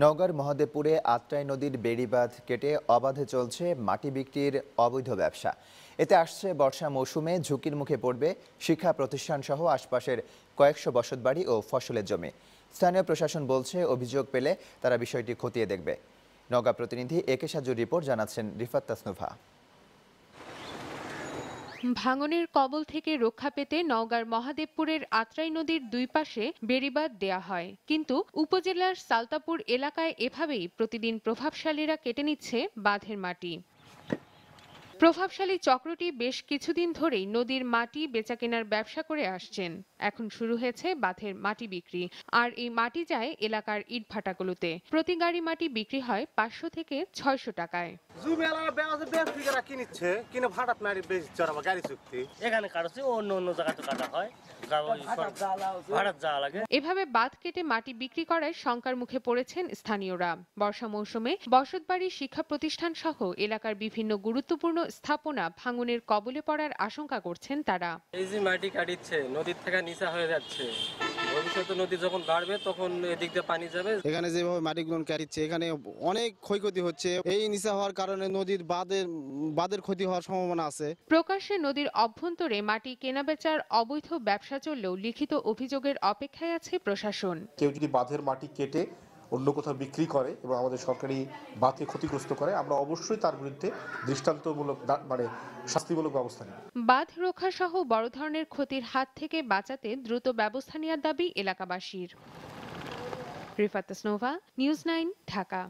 নওগাঁর মহাদেবপুরে আত্রাই নদীর বেড়িবাঁধ কেটে অবাধে চলছে মাটি বিক্রির অবৈধ ব্যবসা। এতে আসছে বর্ষা মৌসুমে ঝুঁকির মুখে পড়বে শিক্ষা প্রতিষ্ঠান সহ আশপাশের কয়েকশো বসতবাড়ি ও ফসলের জমি। স্থানীয় প্রশাসন বলছে, অভিযোগ পেলে তারা বিষয়টি খতিয়ে দেখবে। নওগাঁ প্রতিনিধি একে সাজুর রিপোর্ট জানাচ্ছেন রিফাত তাসনুভা। ভাঙনের কবল থেকে রক্ষা পেতে নওগাঁর মহাদেবপুরের আত্রাই নদীর দুই পাশে বেড়িবাঁধ দেয়া হয়, কিন্তু উপজেলার সালতাপুর এলাকায় এভাবেই প্রতিদিন প্রভাবশালীরা কেটে নিচ্ছে বাঁধের মাটি। প্রভাবশালী চক্রটি বেশ কিছুদিন ধরেই নদীর মাটি বেচাকেনার ব্যবসা করে আসছেন। এখন শুরু হয়েছে বাঁধের মাটি বিক্রি, আর এই মাটি যায় এলাকার ইটভাটাগুলোতে। প্রতি গাড়ি মাটি বিক্রি হয় 500 থেকে 600 টাকায়। এভাবে বাঁধ কেটে মাটি বিক্রি করায় শঙ্কার মুখে পড়েছেন স্থানীয়রা। বর্ষা মৌসুমে বসতবাড়ি, শিক্ষা প্রতিষ্ঠান সহ এলাকার বিভিন্ন গুরুত্বপূর্ণ স্থাপনা ভাঙনের কবলে পড়ার আশঙ্কা করছেন তারা। এই যে মাটি কাটিচ্ছে, নদীর থেকে নিচা হয়ে যাচ্ছে। ভবিষ্যতে নদী যখন বাড়বে তখন এদিক দিয়ে পানি যাবে। এখানে যেভাবে মাটিগুলো কাটিচ্ছে, এখানে অনেক ক্ষয়ক্ষতি হচ্ছে। এই নিচা হওয়ার কারণে নদীর বাঁধের ক্ষতি হওয়ার সম্ভাবনা আছে। প্রকাশ্যে নদীর অভ্যন্তরে মাটি কেনাবেচার অবৈধ ব্যবসা চললেও লিখিত অভিযোগের অপেক্ষায় আছে প্রশাসন। কেউ যদি বাঁধের মাটি কেটে অন্য কোথাও বিক্রি করে এবং আমাদের সরকারি বাঁধকে ক্ষতিগ্রস্ত করে, আমরা অবশ্যই তার বিরুদ্ধে দৃষ্টান্তমূলক শাস্তিমূলক ব্যবস্থা নিই। বাঁধ রক্ষা সহ বড় ধরনের ক্ষতির হাত থেকে বাঁচাতে দ্রুত ব্যবস্থা নেওয়ার দাবি এলাকাবাসীর। রিফাত তাসনুভা, নিউজ 9, ঢাকা।